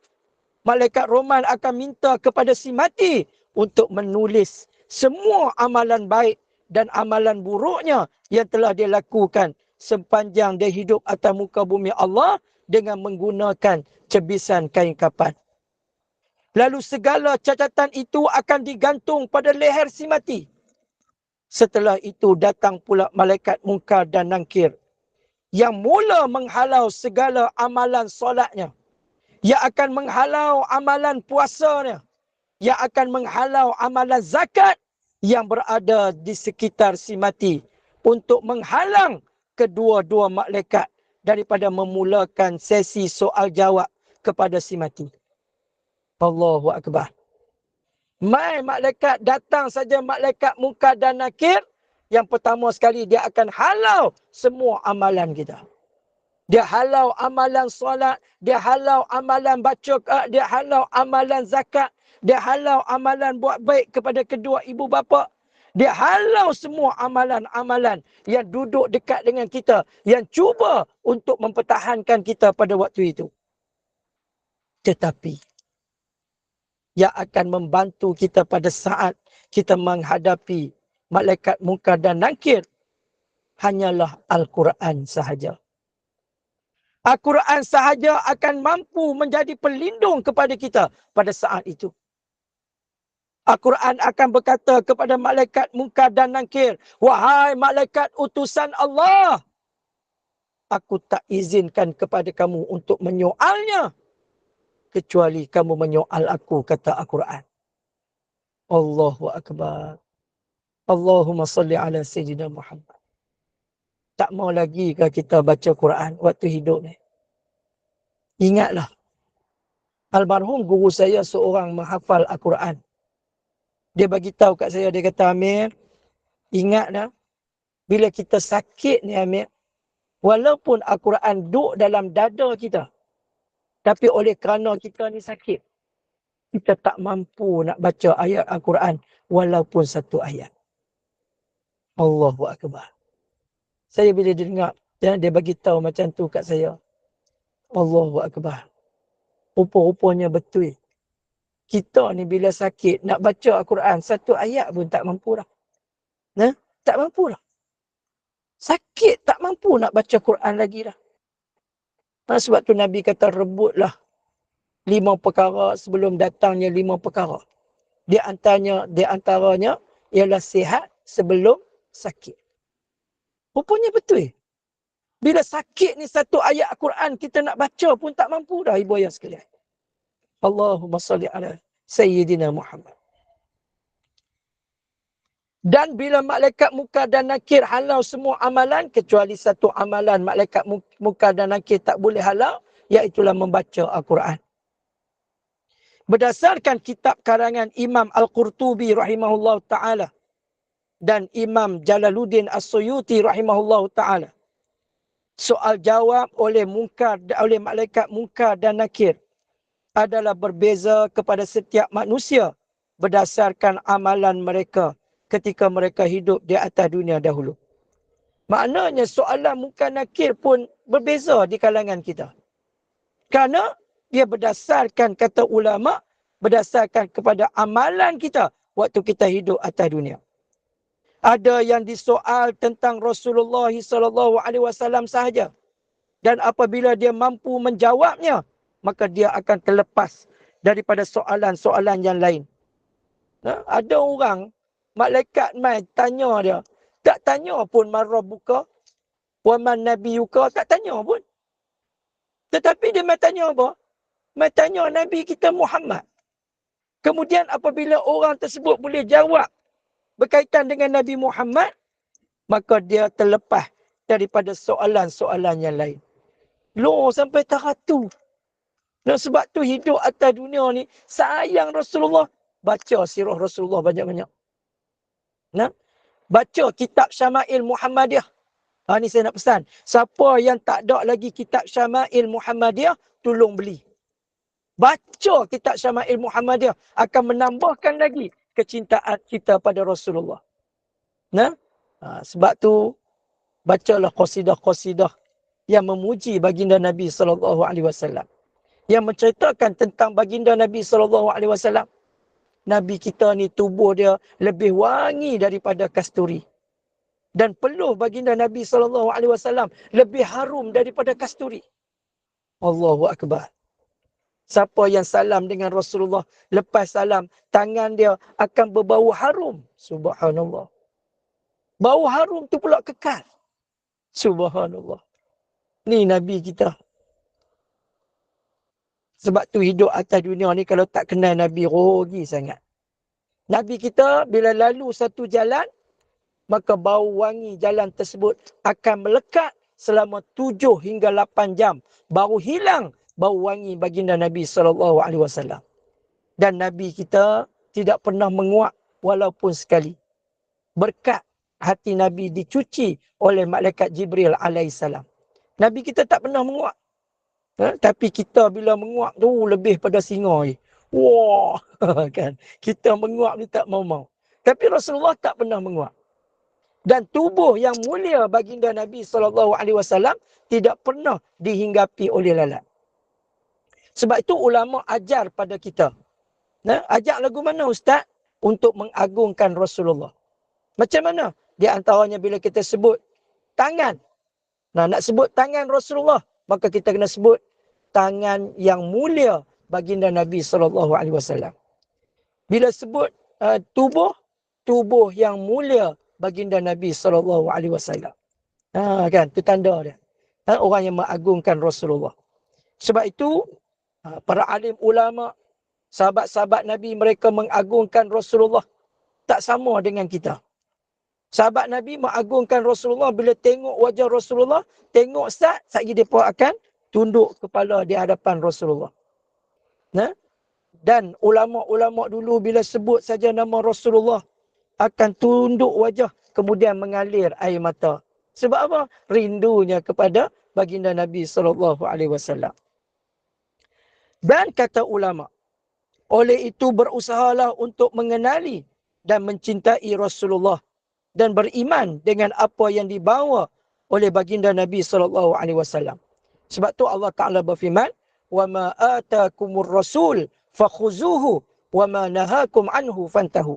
Malaikat Roman akan minta kepada si mati untuk menulis semua amalan baik dan amalan buruknya yang telah dia lakukan sepanjang dia hidup atas muka bumi Allah dengan menggunakan cebisan kain kapan. Lalu segala catatan itu akan digantung pada leher si mati. Setelah itu datang pula malaikat Munkar dan Nakir yang mula menghalau segala amalan solatnya, yang akan menghalau amalan puasanya, yang akan menghalau amalan zakat yang berada di sekitar si mati untuk menghalang kedua-dua malaikat daripada memulakan sesi soal jawab kepada si mati. Allahu Akbar. Mai malaikat datang saja, malaikat Munkar dan Nakir, yang pertama sekali dia akan halau semua amalan kita. Dia halau amalan solat, dia halau amalan baca, dia halau amalan zakat, dia halau amalan buat baik kepada kedua ibu bapa. Dia halau semua amalan-amalan yang duduk dekat dengan kita, yang cuba untuk mempertahankan kita pada waktu itu. Tetapi yang akan membantu kita pada saat kita menghadapi malaikat Munkar dan Nakir hanyalah Al-Quran sahaja. Al-Quran sahaja akan mampu menjadi pelindung kepada kita pada saat itu. Al-Quran akan berkata kepada malaikat Munkar dan Nakir, wahai malaikat utusan Allah, aku tak izinkan kepada kamu untuk menyoalnya, kecuali kamu menyoal aku, kata Al-Quran. Allahu Akbar. Allahumma salli ala Sayyidina Muhammad. Tak mau lagi ke kita baca Quran waktu hidup ni? Ingatlah, almarhum guru saya seorang menghafal Al-Quran. Dia bagi tahu kat saya, dia kata, Amir, ingatlah, bila kita sakit ni Amir, walaupun Al-Quran duduk dalam dada kita, tapi oleh kerana kita ni sakit, kita tak mampu nak baca ayat Al-Quran walaupun satu ayat. Allahu Akbar. Saya bila dengar, dia bagi tahu macam tu kat saya. Allahu Akbar. Rupa-rupanya betul. Kita ni bila sakit, nak baca Al-Quran, satu ayat pun tak mampu dah. Nah, tak mampu dah. Sakit, tak mampu nak baca Quran lagi dah. Nah, sebab tu Nabi kata, rebutlah 5 perkara sebelum datangnya 5 perkara. Di antaranya ialah sihat sebelum sakit. Rupanya betul. Bila sakit ni satu ayat Al-Quran kita nak baca pun tak mampu dah, ibu ayah sekalian. Allahumma salli ala Sayyidina Muhammad. Dan bila malaikat Munkar dan Nakir halau semua amalan, kecuali satu amalan malaikat Munkar dan Nakir tak boleh halau, iaitulah membaca Al-Quran. Berdasarkan kitab karangan Imam Al-Qurtubi rahimahullah ta'ala dan Imam Jalaluddin As-Suyuti rahimahullah ta'ala, soal jawab oleh malaikat Munkar dan Nakir adalah berbeza kepada setiap manusia berdasarkan amalan mereka ketika mereka hidup di atas dunia dahulu. Maknanya soalan Munkar Nakir pun berbeza di kalangan kita. Kerana dia berdasarkan, kata ulama, berdasarkan kepada amalan kita waktu kita hidup atas dunia. Ada yang disoal tentang Rasulullah SAW sahaja. Dan apabila dia mampu menjawabnya, maka dia akan terlepas daripada soalan-soalan yang lain. Nah, ada orang, malaikat mai tanya dia. Tak tanya pun man rabbuka wa man nabiyuka, tak tanya pun. Tetapi dia mai tanya apa? Mai tanya Nabi kita Muhammad. Kemudian apabila orang tersebut boleh jawab berkaitan dengan Nabi Muhammad, maka dia terlepas daripada soalan-soalan yang lain. Loh, sampai tahap tu. Dan sebab tu hidup atas dunia ni, sayang Rasulullah, baca sirah Rasulullah banyak-banyak. Nah, baca kitab Syama'il Muhammadiyah. Ni saya nak pesan. Siapa yang tak ada lagi kitab Syama'il Muhammadiyah, tolong beli. Baca kitab Syama'il Muhammadiyah akan menambahkan lagi kecintaan kita pada Rasulullah. Nah, sebab tu bacalah qasidah-qasidah yang memuji baginda Nabi SAW. Yang menceritakan tentang baginda Nabi SAW. Nabi kita ni tubuh dia lebih wangi daripada kasturi. Dan peluh baginda Nabi SAW lebih harum daripada kasturi. Allahu Akbar. Siapa yang salam dengan Rasulullah, lepas salam, tangan dia akan berbau harum. Subhanallah. Bau harum tu pula kekal. Subhanallah. Ni Nabi kita. Sebab tu hidup atas dunia ni kalau tak kenal Nabi, rugi sangat. Nabi kita bila lalu satu jalan, maka bau wangi jalan tersebut akan melekat selama 7 hingga 8 jam. Baru hilang bau wangi baginda Nabi SAW. Dan Nabi kita tidak pernah menguap walaupun sekali. Berkat hati Nabi dicuci oleh malaikat Jibril alaihissalam. Nabi kita tak pernah menguap. Tapi kita bila menguap tu lebih pada singa lagi. Wah, kan. Kita menguap ni tak mau-mau. Tapi Rasulullah tak pernah menguap. Dan tubuh yang mulia baginda Nabi SAW tidak pernah dihinggapi oleh lalat. Sebab itu ulama ajar pada kita. Ajar lagu mana Ustaz? Untuk mengagungkan Rasulullah. Macam mana? Di antaranya bila kita sebut tangan. Nak sebut tangan Rasulullah, maka kita kena sebut tangan yang mulia baginda Nabi SAW. Bila sebut tubuh yang mulia baginda Nabi SAW. Kan, itu tanda dia. Orang yang mengagungkan Rasulullah. Sebab itu, para alim ulama, sahabat-sahabat Nabi, mereka mengagungkan Rasulullah. Tak sama dengan kita. Sahabat Nabi mengagungkan Rasulullah bila tengok wajah Rasulullah, tengok Ustaz, sekali mereka akan tunduk kepala di hadapan Rasulullah. Dan ulama-ulama dulu bila sebut saja nama Rasulullah, akan tunduk wajah, kemudian mengalir air mata. Sebab apa? Rindunya kepada baginda Nabi SAW. Dan kata ulama, oleh itu berusahalah untuk mengenali dan mencintai Rasulullah dan beriman dengan apa yang dibawa oleh baginda Nabi SAW. Sebab tu Allah Ta'ala berfirman, وَمَا آتَاكُمُ الرَّسُولُ فَخُذُوهُ وَمَا نَهَاكُمْ عَنْهُ فَانْتَهُ.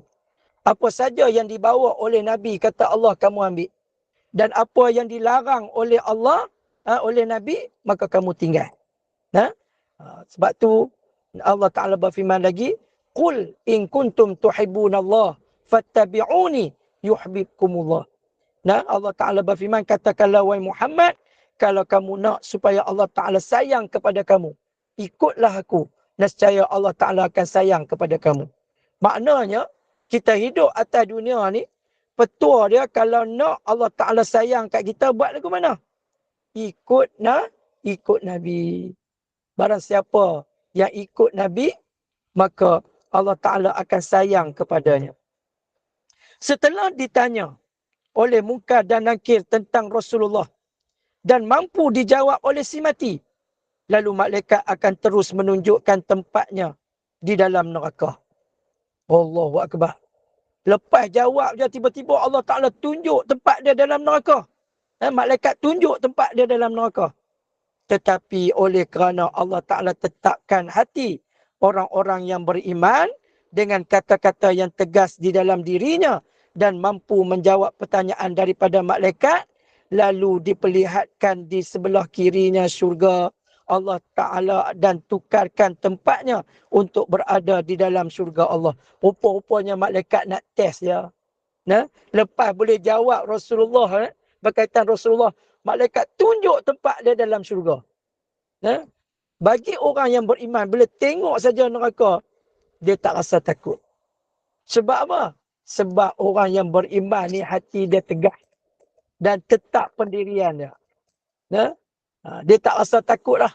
Apa saja yang dibawa oleh Nabi, kata Allah, kamu ambil. Dan apa yang dilarang oleh Allah, oleh Nabi, maka kamu tinggal. Sebab tu Allah Ta'ala berfirman lagi, قُلْ إِن كُنْتُمْ تُحِبُّونَ اللَّهِ فَاتَّبِعُونِي يُحْبِبْكُمُ اللَّهِ. Allah Ta'ala berfirman, katakanlah wahai Muhammad, kalau kamu nak supaya Allah Ta'ala sayang kepada kamu, ikutlah aku. Nescaya Allah Ta'ala akan sayang kepada kamu. Maknanya, kita hidup atas dunia ni, petua dia kalau nak Allah Ta'ala sayang kat kita, buat lagu mana? Ikut Nabi. Barang siapa yang ikut Nabi, maka Allah Ta'ala akan sayang kepadanya. Setelah ditanya oleh Munkar dan Nakir tentang Rasulullah dan mampu dijawab oleh si mati, lalu malaikat akan terus menunjukkan tempatnya di dalam neraka. Allahu Akbar. Lepas jawab dia, tiba-tiba Allah Ta'ala tunjuk tempat dia dalam neraka. Malaikat tunjuk tempat dia dalam neraka. Tetapi oleh kerana Allah Ta'ala tetapkan hati orang-orang yang beriman dengan kata-kata yang tegas di dalam dirinya dan mampu menjawab pertanyaan daripada malaikat, lalu diperlihatkan di sebelah kirinya syurga Allah Ta'ala dan tukarkan tempatnya untuk berada di dalam syurga Allah. Rupa-rupanya malaikat nak test dia. Lepas boleh jawab Rasulullah, berkaitan Rasulullah, malaikat tunjuk tempat dia dalam syurga. Bagi orang yang beriman, bila tengok saja neraka, dia tak rasa takut. Sebab apa? Sebab orang yang beriman ni hati dia tegas dan tetap pendirian dia. Dia tak rasa takut lah.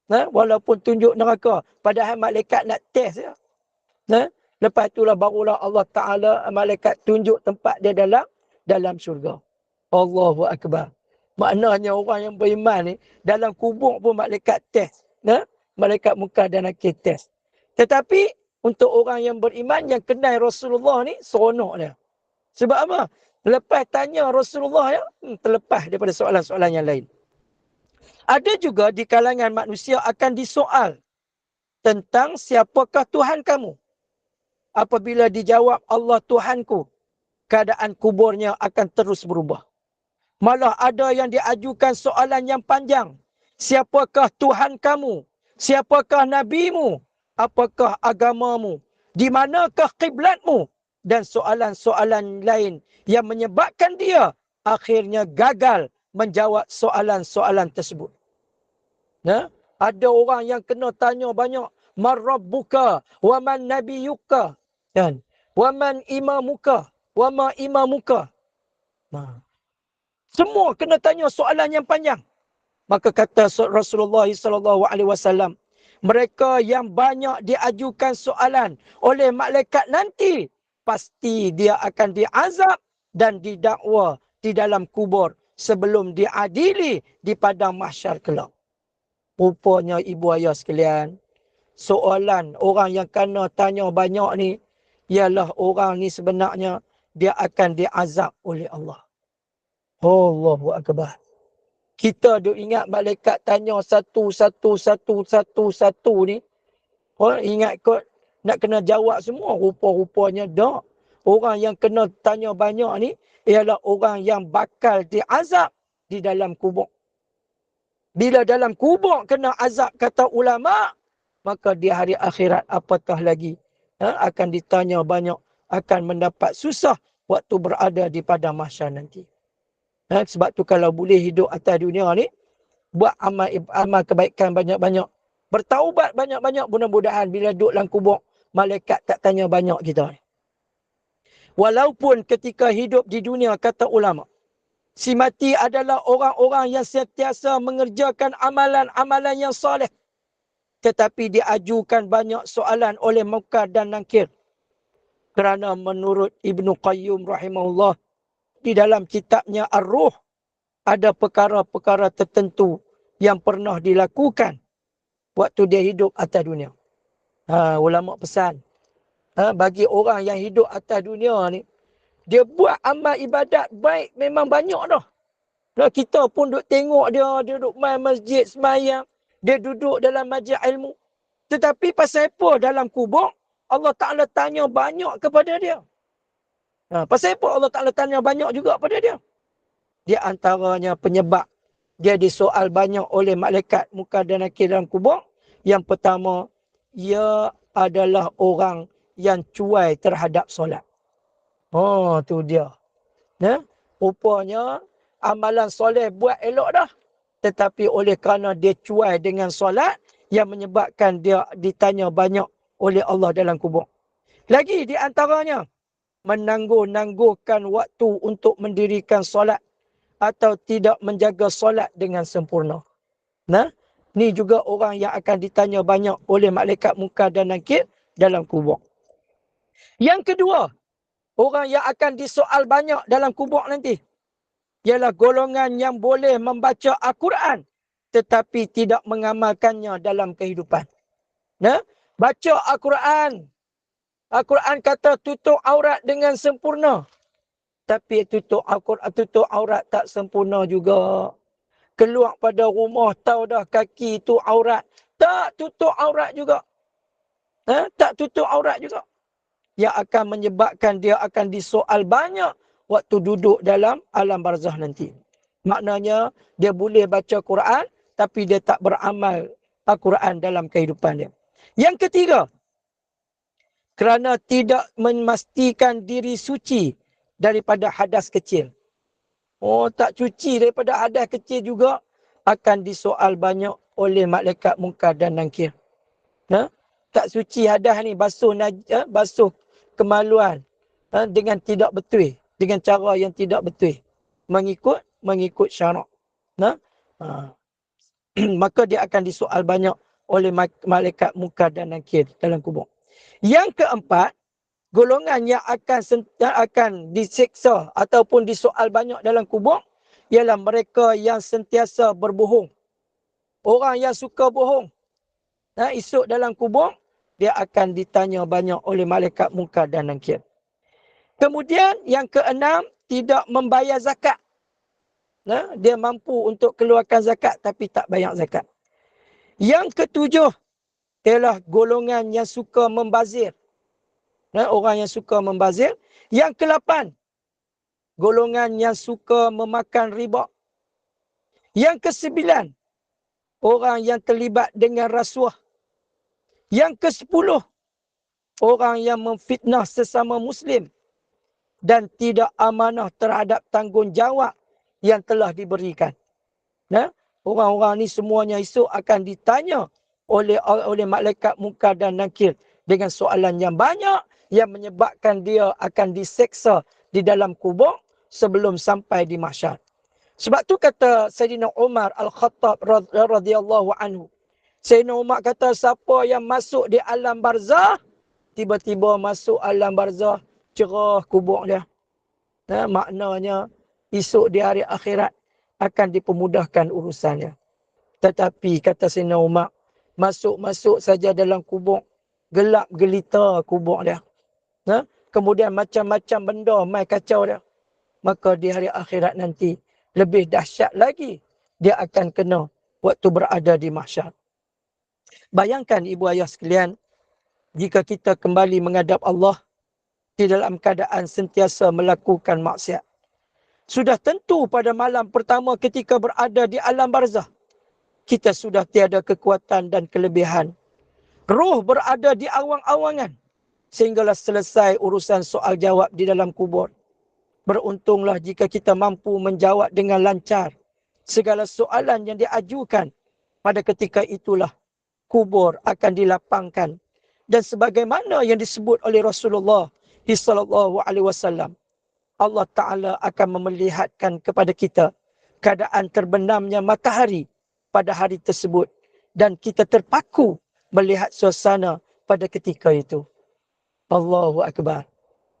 Walaupun tunjuk neraka. Padahal malaikat nak test dia. Lepas itulah barulah Allah Ta'ala, malaikat tunjuk tempat dia dalam syurga. Allahu Akbar. Maknanya orang yang beriman ni, dalam kubur pun malaikat test. Malaikat Munkar dan Nakir test. Tetapi, untuk orang yang beriman, yang kenal Rasulullah ni, seronok dia. Sebab apa? Lepas tanya Rasulullah, terlepas daripada soalan-soalan yang lain. Ada juga di kalangan manusia akan disoal tentang siapakah Tuhan kamu. Apabila dijawab Allah Tuhanku, keadaan kuburnya akan terus berubah. Malah ada yang diajukan soalan yang panjang. Siapakah Tuhan kamu? Siapakah nabimu? Apakah agamamu? Di manakah kiblatmu? Dan soalan-soalan lain yang menyebabkan dia akhirnya gagal menjawab soalan-soalan tersebut. Ada orang yang kena tanya banyak. Man rabbuka wa man nabiyuka. Kan? Wa man imamuka wa ma imamuka. Nah. Semua kena tanya soalan yang panjang. Maka kata Rasulullah SAW, mereka yang banyak diajukan soalan oleh malaikat nanti, pasti dia akan diazab dan didakwa di dalam kubur sebelum diadili di padang mahsyar kelak. Rupanya ibu ayah sekalian, soalan orang yang kena tanya banyak ni, ialah orang ni sebenarnya dia akan diazab oleh Allah. Allahu Akbar. Kita duk ingat malaikat tanya satu ni. Orang ingat kot nak kena jawab semua. Rupa-rupanya tak. Orang yang kena tanya banyak ni ialah orang yang bakal diazab di dalam kubur. Bila dalam kubur kena azab kata ulama, maka di hari akhirat apatah lagi. Akan ditanya banyak. Akan mendapat susah waktu berada di padang mahsyar nanti. Sebab tu kalau boleh hidup atas dunia ni, buat amal kebaikan banyak-banyak. Bertaubat banyak-banyak, mudah-mudahan bila duduk dalam kubur, malaikat tak tanya banyak kita. Walaupun ketika hidup di dunia, kata ulama, si mati adalah orang-orang yang sentiasa mengerjakan amalan-amalan yang soleh. Tetapi diajukan banyak soalan oleh Munkar dan Nakir. Kerana menurut Ibnu Qayyum rahimahullah, di dalam kitabnya Ar-Ruh, ada perkara-perkara tertentu yang pernah dilakukan waktu dia hidup atas dunia. Ulama pesan, bagi orang yang hidup atas dunia ni, dia buat amal ibadat baik memang banyak dah. Nah, kita pun duk tengok dia duduk main masjid, semayang, dia duduk dalam majlis ilmu. Tetapi pasal apa dalam kubur, Allah Ta'ala tanya banyak kepada dia. Pasal apa Allah Ta'ala tanya banyak juga kepada dia? Di antaranya penyebab dia disoal banyak oleh malaikat Munkar dan Nakir dalam kubur. Yang pertama, ia adalah orang yang cuai terhadap solat. Tu dia. Rupanya amalan soleh buat elok dah. Tetapi oleh kerana dia cuai dengan solat, yang menyebabkan dia ditanya banyak oleh Allah dalam kubur. Lagi di antaranya, menangguh-nangguhkan waktu untuk mendirikan solat atau tidak menjaga solat dengan sempurna. Ni juga orang yang akan ditanya banyak oleh malaikat Munkar dan Nakir dalam kubur. Yang kedua, orang yang akan disoal banyak dalam kubur nanti, ialah golongan yang boleh membaca Al-Quran tetapi tidak mengamalkannya dalam kehidupan. Baca Al-Quran. Al-Quran kata tutup aurat dengan sempurna. Tapi tutup aurat tak sempurna juga. Keluar pada rumah, tahu dah kaki itu aurat. Tak tutup aurat juga. Tak tutup aurat juga. Yang akan menyebabkan dia akan disoal banyak waktu duduk dalam alam barzah nanti. Maknanya, dia boleh baca Quran, tapi dia tak beramal Al-Quran dalam kehidupan dia. Yang ketiga, kerana tidak memastikan diri suci daripada hadas kecil. Tak cuci daripada hadas kecil juga akan disoal banyak oleh malaikat Munkar dan Nakir. Tak suci hadas ni, basuh kemaluan dengan tidak betul, dengan cara yang tidak betul, mengikut syarak. Maka dia akan disoal banyak oleh malaikat Munkar dan Nakir dalam kubur. Yang keempat, golongan yang akan disiksa ataupun disoal banyak dalam kubur ialah mereka yang sentiasa berbohong. Orang yang suka bohong. Esok dalam kubur, dia akan ditanya banyak oleh malaikat Munkar dan Nakir. Kemudian yang keenam, tidak membayar zakat. Dia mampu untuk keluarkan zakat tapi tak bayar zakat. Yang ketujuh ialah golongan yang suka membazir. Orang yang suka membazir. Yang ke-8, golongan yang suka memakan riba. Yang ke-9, orang yang terlibat dengan rasuah. Yang ke-10, orang yang memfitnah sesama Muslim dan tidak amanah terhadap tanggungjawab yang telah diberikan. Orang-orang ni semuanya esok akan ditanya oleh malaikat Munkar dan Nakir dengan soalan yang banyak yang menyebabkan dia akan diseksa di dalam kubur sebelum sampai di mahsyar. Sebab tu kata Sayyidina Umar Al-Khattab radhiyallahu anhu. Sayyidina Umar kata siapa yang masuk di alam barzah, tiba-tiba masuk alam barzah, cerah kubur dia. Maknanya esok di hari akhirat akan dipermudahkan urusannya. Tetapi kata Sayyidina Umar, masuk-masuk saja dalam kubur, gelap gelita kubur dia. Kemudian macam-macam benda mai kacau dia. Maka di hari akhirat nanti lebih dahsyat lagi dia akan kena waktu berada di mahsyar. Bayangkan ibu ayah sekalian, jika kita kembali menghadap Allah di dalam keadaan sentiasa melakukan maksiat. Sudah tentu pada malam pertama ketika berada di alam barzah, kita sudah tiada kekuatan dan kelebihan. Roh berada di awang-awangan sehinggalah selesai urusan soal jawab di dalam kubur. Beruntunglah jika kita mampu menjawab dengan lancar segala soalan yang diajukan. Pada ketika itulah kubur akan dilapangkan. Dan sebagaimana yang disebut oleh Rasulullah SAW, Allah Ta'ala akan memelihatkan kepada kita keadaan terbenamnya matahari pada hari tersebut. Dan kita terpaku melihat suasana pada ketika itu. Allahu Akbar.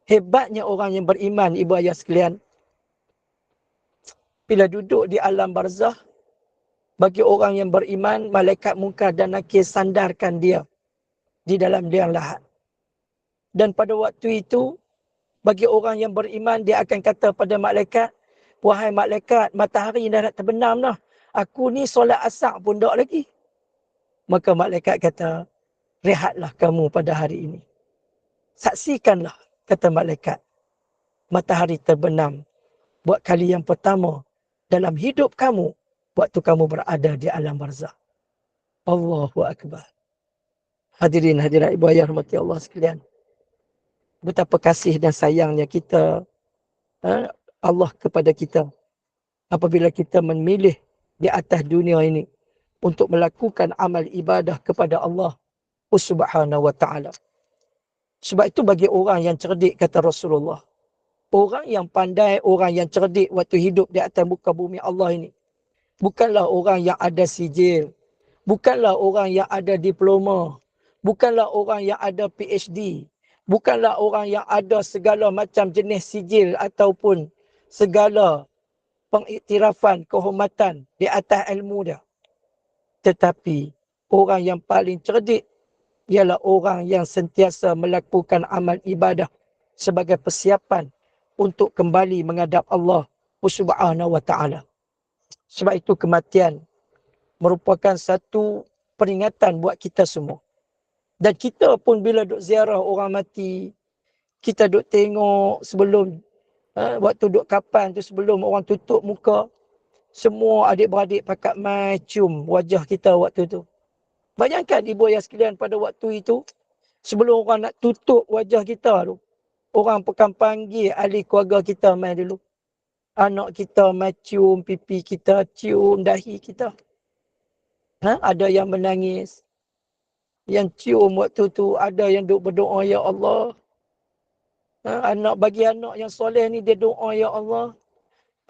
Hebatnya orang yang beriman, ibu ayah sekalian. Bila duduk di alam barzah, bagi orang yang beriman, malaikat Munkar dan Nakir sandarkan dia di dalam liang lahat. Dan pada waktu itu, bagi orang yang beriman, dia akan kata pada malaikat, wahai malaikat, matahari dah nak terbenam dah. Aku ni solat asar pun tak lagi. Maka malaikat kata, rehatlah kamu pada hari ini. Saksikanlah, kata malaikat. Matahari terbenam buat kali yang pertama dalam hidup kamu waktu kamu berada di alam barzah. Allahu Akbar. Hadirin hadirat ibu ayah rahmati Allah sekalian. Betapa kasih dan sayangnya kita, Allah kepada kita apabila kita memilih di atas dunia ini untuk melakukan amal ibadah kepada Allah Subhanahu wa ta'ala. Sebab itu bagi orang yang cerdik, kata Rasulullah, orang yang pandai, orang yang cerdik waktu hidup di atas muka bumi Allah ini, bukanlah orang yang ada sijil, bukanlah orang yang ada diploma, bukanlah orang yang ada PhD, bukanlah orang yang ada segala macam jenis sijil ataupun segala pengiktirafan, kehormatan di atas ilmu dia. Tetapi orang yang paling cerdik ialah orang yang sentiasa melakukan amal ibadah sebagai persiapan untuk kembali menghadap Allah Subhanahu wa ta'ala. Sebab itu kematian merupakan satu peringatan buat kita semua. Dan kita pun bila duk ziarah orang mati, kita duk tengok sebelum, waktu duk kapan tu sebelum orang tutup muka, semua adik-beradik pakat mai cium wajah kita waktu tu. Bayangkan ibu ayah sekalian pada waktu itu, sebelum orang nak tutup wajah kita tu, orang pekan panggil ahli keluarga kita mai dulu. Anak kita mai cium pipi kita, cium dahi kita. Ada yang menangis. Yang cium waktu tu, ada yang duk berdoa, ya Allah. Bagi anak yang soleh ni dia doa, ya Allah,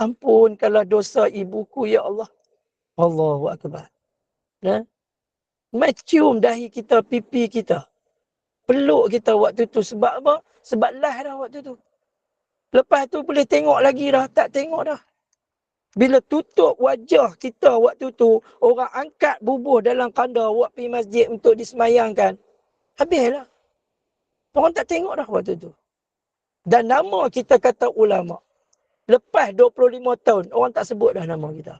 ampunkanlah dosa ibuku, ya Allah. Allahu Akbar. Mai cium dahi kita, pipi kita. Peluk kita waktu tu. Sebab apa? Sebab lah dah waktu tu. Lepas tu boleh tengok lagi dah. Tak tengok dah. Bila tutup wajah kita waktu tu, orang angkat bubuh dalam kandar buat pergi masjid untuk disemayangkan. Habislah. Orang tak tengok dah waktu tu. Dan nama kita kata ulama. Lepas 25 tahun, orang tak sebut dah nama kita.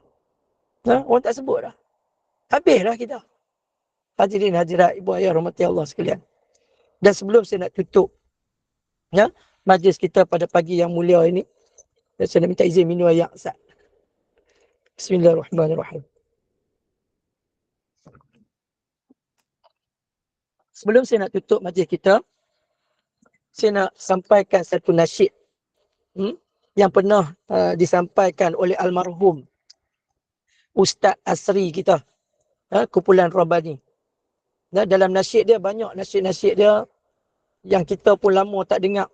Orang tak sebut dah. Habislah kita. Hadirin hadirat ibu ayah rahmati Allah sekalian. Dan sebelum saya nak tutup majlis kita pada pagi yang mulia ini, saya nak minta izin minum air Ustaz. Bismillahirrahmanirrahim. Sebelum saya nak tutup majlis kita, saya nak sampaikan satu nasyid yang pernah disampaikan oleh almarhum Ustaz Asri kita, kumpulan Rabbani. Dalam nasyid dia banyak nasyid-nasyid dia yang kita pun lama tak dengar.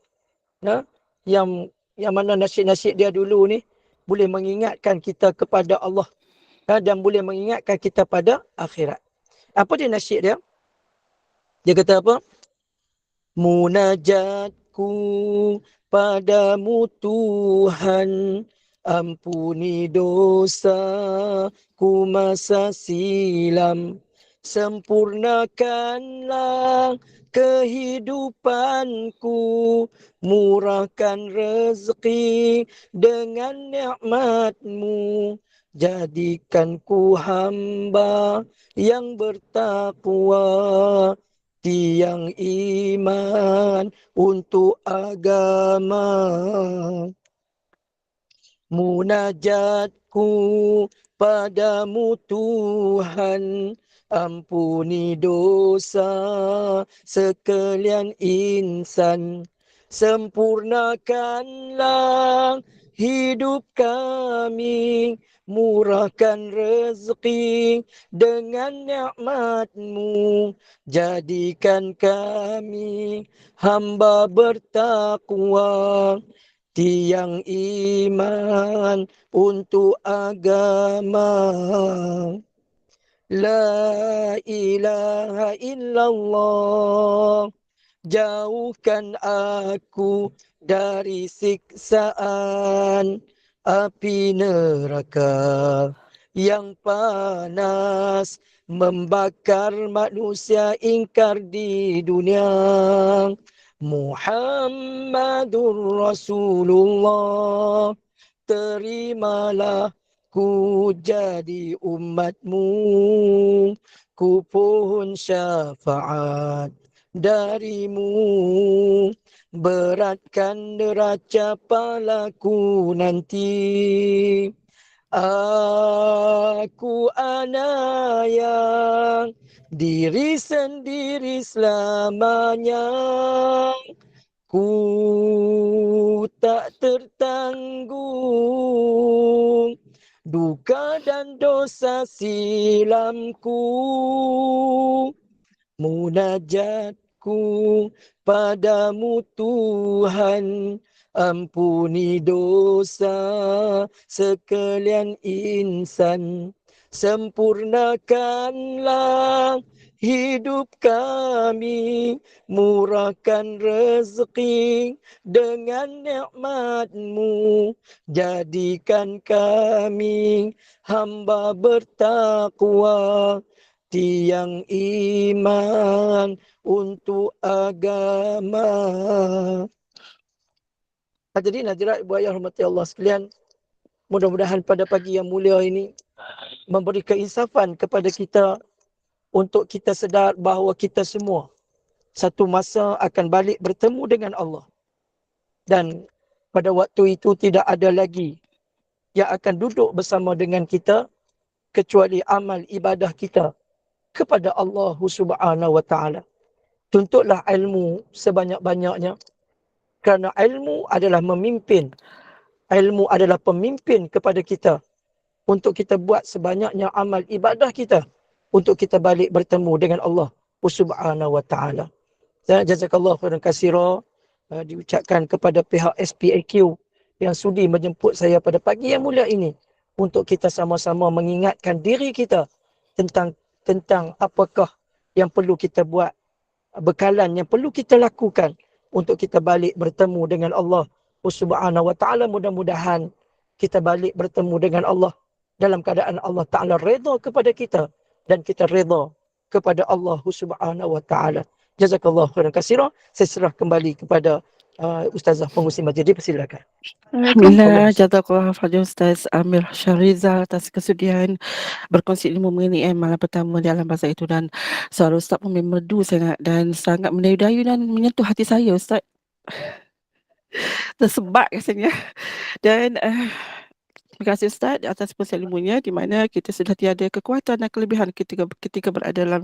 Yang mana nasyid-nasyid dia dulu ni boleh mengingatkan kita kepada Allah, dan boleh mengingatkan kita pada akhirat. Apa dia nasyid dia? Dia kata apa? Munajatku padamu Tuhan, ampuni dosaku masa silam, sempurnakanlah kehidupanku, murahkan rezeki dengan nikmat-Mu, jadikanku hamba yang bertakwa, tiang iman untuk agama. Munajatku padamu Tuhan, ampuni dosa sekalian insan, sempurnakanlah hidup kami, murahkan rezeki dengan nikmat-Mu, jadikan kami hamba bertakwa, tiang iman untuk agama. La ilaha illallah, jauhkan aku dari siksaan api neraka yang panas, membakar manusia ingkar di dunia. Muhammadur Rasulullah, terimalah ku jadi umatmu, ku pohon syafaat darimu, beratkan neraca palaku nanti. Aku yang diri sendiri selamanya, ku tak tertanggung duka dan dosa silamku. Munajatku padamu Tuhan, ampuni dosa sekalian insan, sempurnakanlah hidup kami, murahkan rezeki dengan nikmat-Mu, jadikan kami hamba bertakwa, tiang iman untuk agama. Hadirin hadirat ibu ayah rahmati Allah sekalian, mudah-mudahan pada pagi yang mulia ini memberi keinsafan kepada kita untuk kita sedar bahawa kita semua satu masa akan balik bertemu dengan Allah. Dan pada waktu itu tidak ada lagi yang akan duduk bersama dengan kita kecuali amal ibadah kita kepada Allah Subhanahu wa taala. Tuntutlah ilmu sebanyak-banyaknya, kerana ilmu adalah memimpin. Ilmu adalah pemimpin kepada kita untuk kita buat sebanyaknya amal ibadah kita untuk kita balik bertemu dengan Allah Subhanahu wa taala. Jazakallahu khairan katsira diucapkan kepada pihak SPAQ yang sudi menjemput saya pada pagi yang mulia ini untuk kita sama-sama mengingatkan diri kita tentang apakah yang perlu kita buat, bekalan yang perlu kita lakukan untuk kita balik bertemu dengan Allah Subhanahu wa taala. Mudah-mudahan kita balik bertemu dengan Allah dalam keadaan Allah Taala redha kepada kita dan kita redha kepada Allah Subhanahu wa taala. Jazakallahu khairan katsira. Saya serah kembali kepada Ustazah Pengusi Majlis. Persilakan. Alhamdulillah, jazakallah khairan Ustaz Amir Syahriza atas kesudian berkongsi ilmu mengenai malam pertama di alam bazar itu, dan suara Ustaz pun memang merdu sangat dan sangat mendayu-dayu dan menyentuh hati saya Ustaz. Tersebat rasanya. Dan Terima kasih Ustaz atas perkongsian ilmunya, di mana kita sudah tiada kekuatan dan kelebihan ketika berada dalam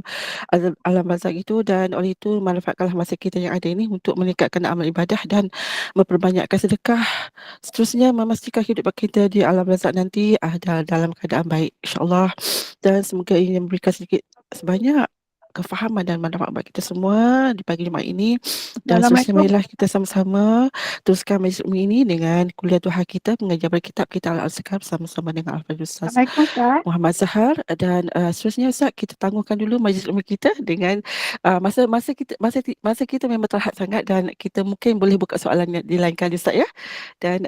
alam barzakh itu, dan oleh itu manfaatkanlah masa kita yang ada ini untuk meningkatkan amal ibadah dan memperbanyakkan sedekah. Seterusnya memastikan hidup kita di alam barzakh nanti dalam keadaan baik insya-Allah, dan semoga ini memberikan sedikit sebanyak kefahaman dan manfaat bagi kita semua di pagi Jumaat ini. Dan seterusnya Assalamualaikum. marilah kita sama-sama teruskan majlis ilmu ini dengan kuliah duha kita, pengajaran kitab kita Al-Azkar bersama-sama dengan Al-Fadhil Ustaz Assalamualaikum Ustaz. Muhammad Zahar. Dan seterusnya Ustaz, kita tangguhkan dulu majlis ilmu kita dengan masa kita memang terhad sangat, dan kita mungkin boleh buka soalan di lain kali Ustaz ya. Dan